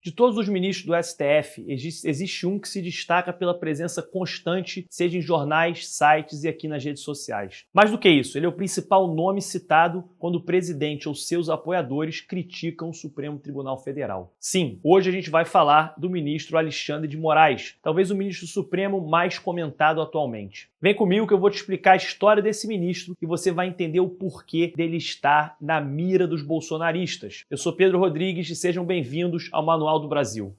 De todos os ministros do STF, existe um que se destaca pela presença constante, seja em jornais, sites e aqui nas redes sociais. Mais do que isso, ele é o principal nome citado quando o presidente ou seus apoiadores criticam o Supremo Tribunal Federal. Sim, hoje a gente vai falar do ministro Alexandre de Moraes, talvez o ministro supremo mais comentado atualmente. Vem comigo que eu vou te explicar a história desse ministro e você vai entender o porquê dele estar na mira dos bolsonaristas. Eu sou Pedro Rodrigues e sejam bem-vindos ao Manual do Brasil.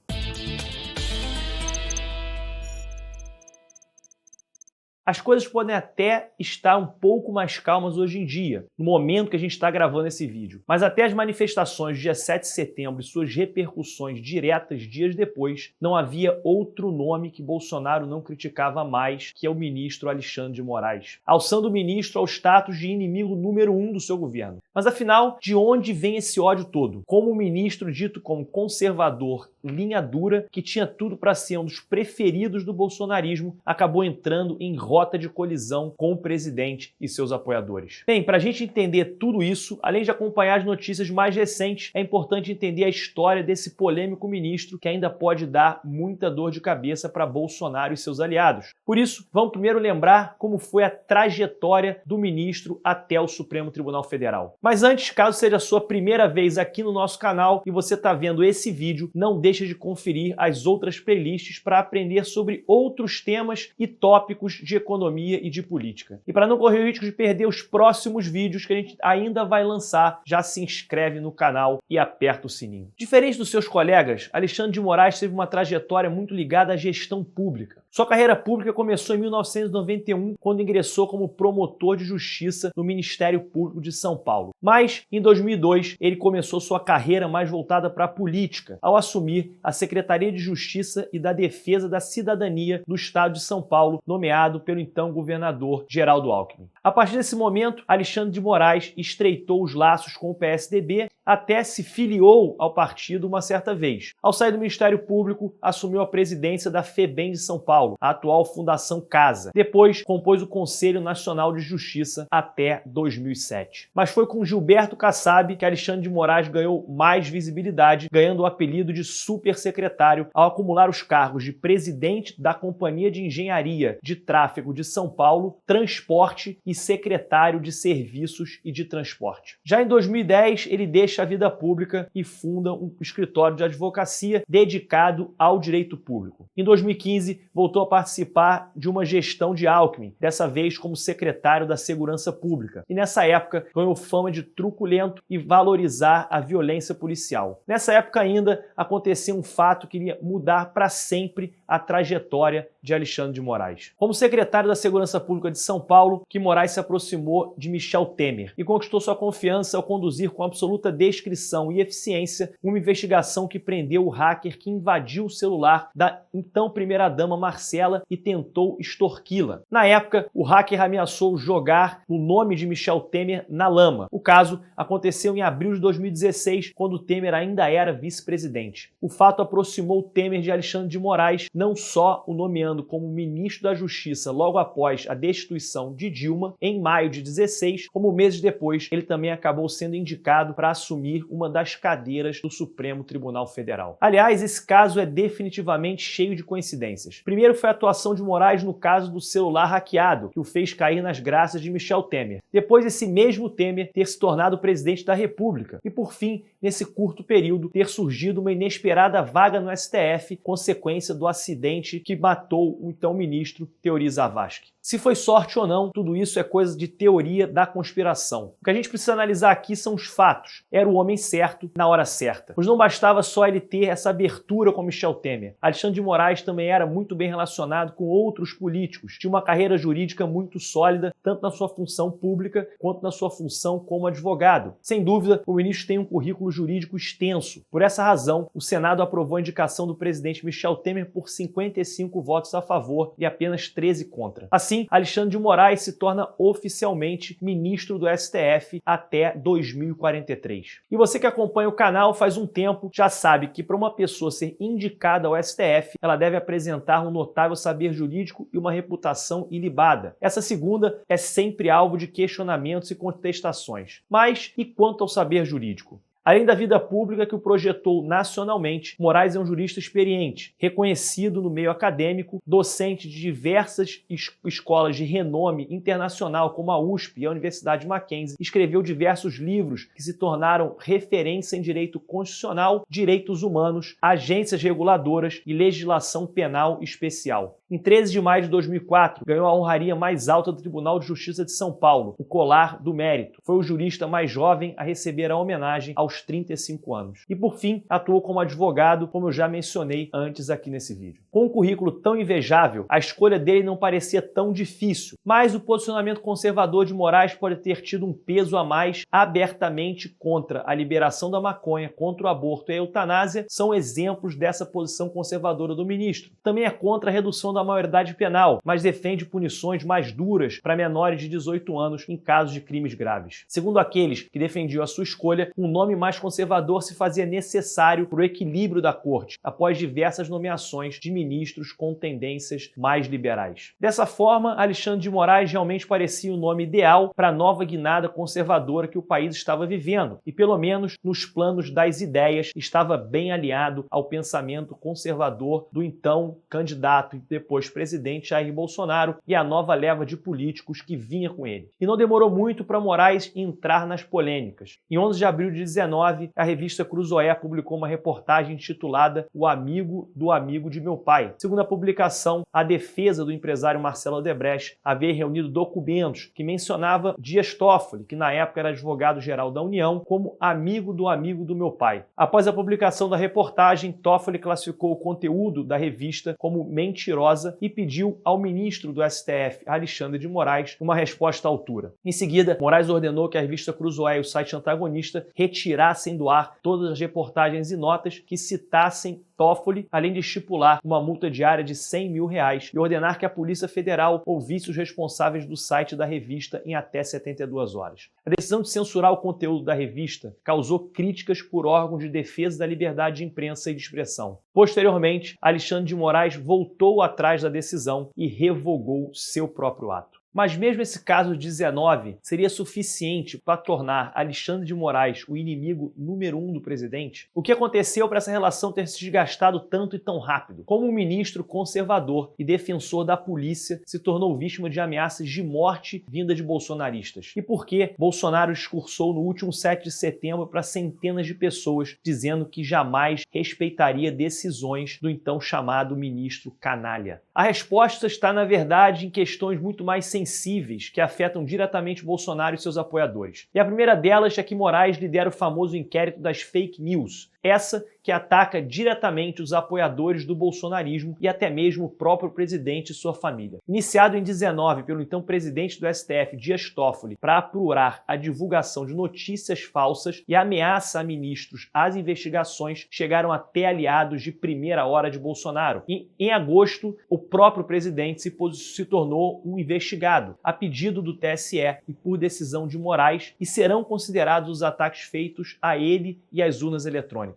As coisas podem até estar um pouco mais calmas hoje em dia, no momento que a gente está gravando esse vídeo. Mas até as manifestações do dia 7 de setembro e suas repercussões diretas dias depois, não havia outro nome que Bolsonaro não criticava mais, que é o ministro Alexandre de Moraes, alçando o ministro ao status de inimigo número 1 do seu governo. Mas afinal, de onde vem esse ódio todo? Como o ministro dito como conservador, linha dura, que tinha tudo para ser um dos preferidos do bolsonarismo, acabou entrando em rota de colisão com o presidente e seus apoiadores. Bem, para a gente entender tudo isso, além de acompanhar as notícias mais recentes, é importante entender a história desse polêmico ministro que ainda pode dar muita dor de cabeça para Bolsonaro e seus aliados. Por isso, vamos primeiro lembrar como foi a trajetória do ministro até o Supremo Tribunal Federal. Mas antes, caso seja a sua primeira vez aqui no nosso canal e você está vendo esse vídeo, não deixe de conferir as outras playlists para aprender sobre outros temas e tópicos de economia e de política. E para não correr o risco de perder os próximos vídeos que a gente ainda vai lançar, já se inscreve no canal e aperta o sininho. Diferente dos seus colegas, Alexandre de Moraes teve uma trajetória muito ligada à gestão pública. Sua carreira pública começou em 1991, quando ingressou como promotor de justiça no Ministério Público de São Paulo. Mas, em 2002, ele começou sua carreira mais voltada para a política, ao assumir a Secretaria de Justiça e da Defesa da Cidadania do Estado de São Paulo, nomeado pelo então governador Geraldo Alckmin. A partir desse momento, Alexandre de Moraes estreitou os laços com o PSDB, até se filiou ao partido uma certa vez. Ao sair do Ministério Público, assumiu a presidência da FEBEM de São Paulo, a atual Fundação Casa. Depois, compôs o Conselho Nacional de Justiça até 2007. Mas foi com Gilberto Kassab que Alexandre de Moraes ganhou mais visibilidade, ganhando o apelido de supersecretário ao acumular os cargos de presidente da Companhia de Engenharia de Tráfego de São Paulo, Transporte e secretário de Serviços e de Transporte. Já em 2010, ele deixa a vida pública e funda um escritório de advocacia dedicado ao direito público. Em 2015, voltou a participar de uma gestão de Alckmin, dessa vez como secretário da Segurança Pública. E nessa época, ganhou fama de truculento e valorizar a violência policial. Nessa época ainda, aconteceu um fato que iria mudar para sempre a trajetória de Alexandre de Moraes. Como secretário da Segurança Pública de São Paulo, que Moraes se aproximou de Michel Temer e conquistou sua confiança ao conduzir com absoluta descrição e eficiência uma investigação que prendeu o hacker que invadiu o celular da então primeira-dama Marcela e tentou extorquí-la. Na época, o hacker ameaçou jogar o nome de Michel Temer na lama. O caso aconteceu em abril de 2016, quando Temer ainda era vice-presidente. O fato aproximou Temer de Alexandre de Moraes, não só o nomeando como ministro da Justiça logo após a destituição de Dilma, em maio de 2016, como meses depois, ele também acabou sendo indicado para assumir uma das cadeiras do Supremo Tribunal Federal. Aliás, esse caso é definitivamente cheio de coincidências. Primeiro foi a atuação de Moraes no caso do celular hackeado, que o fez cair nas graças de Michel Temer. Depois, esse mesmo Temer ter se tornado presidente da República. E, por fim, nesse curto período, ter surgido uma inesperada vaga no STF, consequência do acidente que matou o então ministro Teori Zavascki. Se foi sorte ou não, tudo isso é coisa de teoria da conspiração. O que a gente precisa analisar aqui são os fatos. Era o homem certo na hora certa. Pois não bastava só ele ter essa abertura com Michel Temer. Alexandre de Moraes também era muito bem relacionado com outros políticos. Tinha uma carreira jurídica muito sólida, tanto na sua função pública quanto na sua função como advogado. Sem dúvida, o ministro tem um currículo jurídico extenso. Por essa razão, o Senado aprovou a indicação do presidente Michel Temer por 55 votos a favor e apenas 13 contra. Assim, Alexandre de Moraes se torna oficialmente ministro do STF até 2043. E você que acompanha o canal faz um tempo já sabe que para uma pessoa ser indicada ao STF, ela deve apresentar um notável saber jurídico e uma reputação ilibada. Essa segunda é sempre alvo de questionamentos e contestações. Mas e quanto ao saber jurídico? Além da vida pública que o projetou nacionalmente, Moraes é um jurista experiente, reconhecido no meio acadêmico, docente de diversas escolas de renome internacional como a USP e a Universidade Mackenzie, escreveu diversos livros que se tornaram referência em direito constitucional, direitos humanos, agências reguladoras e legislação penal especial. Em 13 de maio de 2004, ganhou a honraria mais alta do Tribunal de Justiça de São Paulo, o Colar do Mérito. Foi o jurista mais jovem a receber a homenagem aos 35 anos. E por fim, atuou como advogado, como eu já mencionei antes aqui nesse vídeo. Com um currículo tão invejável, a escolha dele não parecia tão difícil, mas o posicionamento conservador de Moraes pode ter tido um peso a mais abertamente contra a liberação da maconha, contra o aborto e a eutanásia, são exemplos dessa posição conservadora do ministro. Também é contra a redução da maioridade penal, mas defende punições mais duras para menores de 18 anos em casos de crimes graves. Segundo aqueles que defendiam a sua escolha, um nome mais conservador se fazia necessário para o equilíbrio da corte, após diversas nomeações de ministros com tendências mais liberais. Dessa forma, Alexandre de Moraes realmente parecia o nome ideal para a nova guinada conservadora que o país estava vivendo, e pelo menos nos planos das ideias estava bem alinhado ao pensamento conservador do então candidato e depois presidente Jair Bolsonaro e a nova leva de políticos que vinha com ele. E não demorou muito para Moraes entrar nas polêmicas. Em 11 de abril de 2019, a revista Cruzoé publicou uma reportagem intitulada O Amigo do Amigo de Meu Pai. Segundo a publicação, a defesa do empresário Marcelo Odebrecht havia reunido documentos que mencionava Dias Toffoli, que na época era advogado-geral da União, como amigo do meu pai. Após a publicação da reportagem, Toffoli classificou o conteúdo da revista como mentirosa e pediu ao ministro do STF, Alexandre de Moraes, uma resposta à altura. Em seguida, Moraes ordenou que a revista Cruzoé e o site antagonista retirassem do ar todas as reportagens e notas que citassem Toffoli, além de estipular uma multa diária de R$100 mil e ordenar que a Polícia Federal ouvisse os responsáveis do site da revista em até 72 horas. A decisão de censurar o conteúdo da revista causou críticas por órgãos de defesa da liberdade de imprensa e de expressão. Posteriormente, Alexandre de Moraes voltou atrás da decisão e revogou seu próprio ato. Mas mesmo esse caso 19 seria suficiente para tornar Alexandre de Moraes o inimigo número 1 do presidente? O que aconteceu para essa relação ter se desgastado tanto e tão rápido? Como um ministro conservador e defensor da polícia se tornou vítima de ameaças de morte vinda de bolsonaristas? E por que Bolsonaro discursou no último 7 de setembro para centenas de pessoas dizendo que jamais respeitaria decisões do então chamado ministro canalha? A resposta está, na verdade, em questões muito mais sensíveis que afetam diretamente Bolsonaro e seus apoiadores. E a primeira delas é que Moraes lidera o famoso inquérito das fake news, essa que ataca diretamente os apoiadores do bolsonarismo e até mesmo o próprio presidente e sua família. Iniciado em 19 pelo então presidente do STF, Dias Toffoli, para apurar a divulgação de notícias falsas e ameaça a ministros às investigações, chegaram até aliados de primeira hora de Bolsonaro. E em agosto, o próprio presidente se tornou um investigado, a pedido do TSE e por decisão de Moraes, e serão considerados os ataques feitos a ele e às urnas eletrônicas.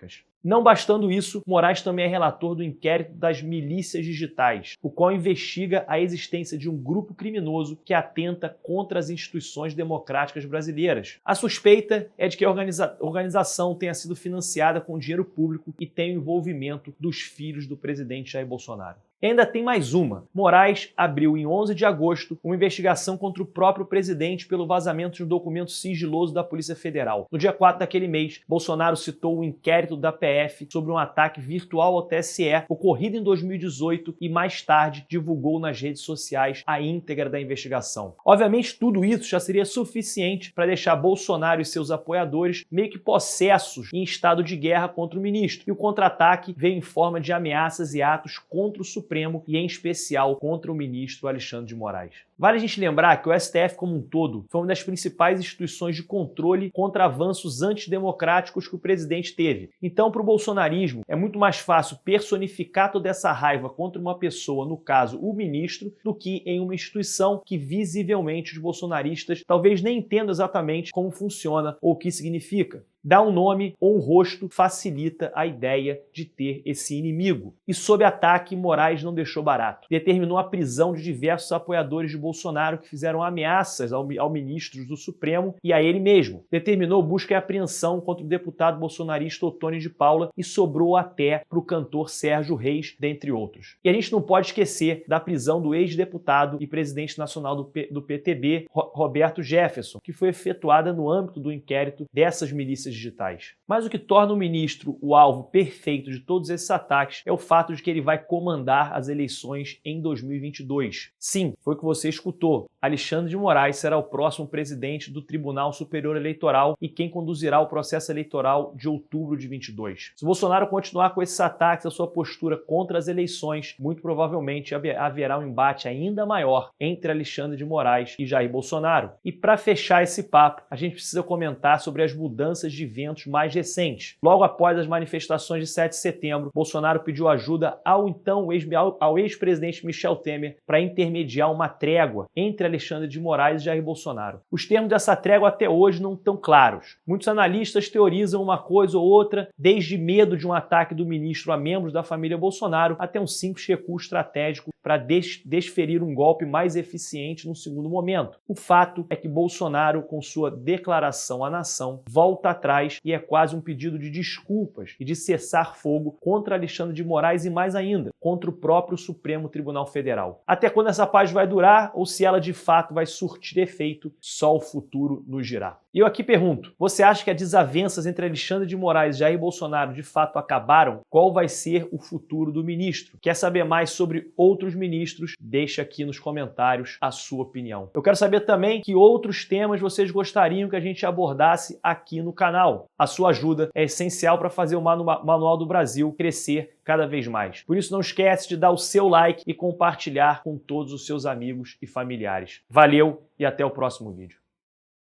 Não bastando isso, Moraes também é relator do inquérito das milícias digitais, o qual investiga a existência de um grupo criminoso que atenta contra as instituições democráticas brasileiras. A suspeita é de que a organização tenha sido financiada com dinheiro público e tenha o envolvimento dos filhos do presidente Jair Bolsonaro. E ainda tem mais uma. Moraes abriu em 11 de agosto uma investigação contra o próprio presidente pelo vazamento de um documento sigiloso da Polícia Federal. No dia 4 daquele mês, Bolsonaro citou o inquérito da PF sobre um ataque virtual ao TSE ocorrido em 2018 e mais tarde divulgou nas redes sociais a íntegra da investigação. Obviamente, tudo isso já seria suficiente para deixar Bolsonaro e seus apoiadores meio que possessos em estado de guerra contra o ministro. E o contra-ataque veio em forma de ameaças e atos contra o Supremo e, em especial, contra o ministro Alexandre de Moraes. Vale a gente lembrar que o STF como um todo foi uma das principais instituições de controle contra avanços antidemocráticos que o presidente teve. Então, para o bolsonarismo, é muito mais fácil personificar toda essa raiva contra uma pessoa, no caso, o ministro, do que em uma instituição que visivelmente os bolsonaristas talvez nem entendam exatamente como funciona ou o que significa. Dar um nome ou um rosto facilita a ideia de ter esse inimigo. E sob ataque, Moraes não deixou barato. Determinou a prisão de diversos apoiadores de Bolsonaro que fizeram ameaças ao ministro do Supremo e a ele mesmo. Determinou busca e apreensão contra o deputado bolsonarista Ottoni de Paula e sobrou até para o cantor Sérgio Reis, dentre outros. E a gente não pode esquecer da prisão do ex-deputado e presidente nacional do PTB, Roberto Jefferson, que foi efetuada no âmbito do inquérito dessas milícias digitais. Mas o que torna o ministro o alvo perfeito de todos esses ataques é o fato de que ele vai comandar as eleições em 2022. Sim, foi o que você escutou. Alexandre de Moraes será o próximo presidente do Tribunal Superior Eleitoral e quem conduzirá o processo eleitoral de outubro de 22. Se Bolsonaro continuar com esses ataques, a sua postura contra as eleições, muito provavelmente haverá um embate ainda maior entre Alexandre de Moraes e Jair Bolsonaro. E para fechar esse papo, a gente precisa comentar sobre as mudanças de eventos mais recentes. Logo após as manifestações de 7 de setembro, Bolsonaro pediu ajuda ao ex-presidente Michel Temer para intermediar uma trégua entre Alexandre de Moraes e Jair Bolsonaro. Os termos dessa trégua até hoje não estão claros. Muitos analistas teorizam uma coisa ou outra, desde medo de um ataque do ministro a membros da família Bolsonaro até um simples recuo estratégico para desferir um golpe mais eficiente no segundo momento. O fato é que Bolsonaro, com sua declaração à nação, volta atrás e é quase um pedido de desculpas e de cessar fogo contra Alexandre de Moraes e mais ainda, contra o próprio Supremo Tribunal Federal. Até quando essa paz vai durar ou se ela de fato vai surtir efeito, só o futuro nos dirá. E eu aqui pergunto, você acha que as desavenças entre Alexandre de Moraes e Jair Bolsonaro de fato acabaram? Qual vai ser o futuro do ministro? Quer saber mais sobre outros ministros? Deixa aqui nos comentários a sua opinião. Eu quero saber também que outros temas vocês gostariam que a gente abordasse aqui no canal. A sua ajuda é essencial para fazer o Manual do Brasil crescer cada vez mais. Por isso não esquece de dar o seu like e compartilhar com todos os seus amigos e familiares. Valeu e até o próximo vídeo.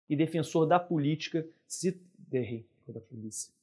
E defensor da política, se... Errei. Da polícia.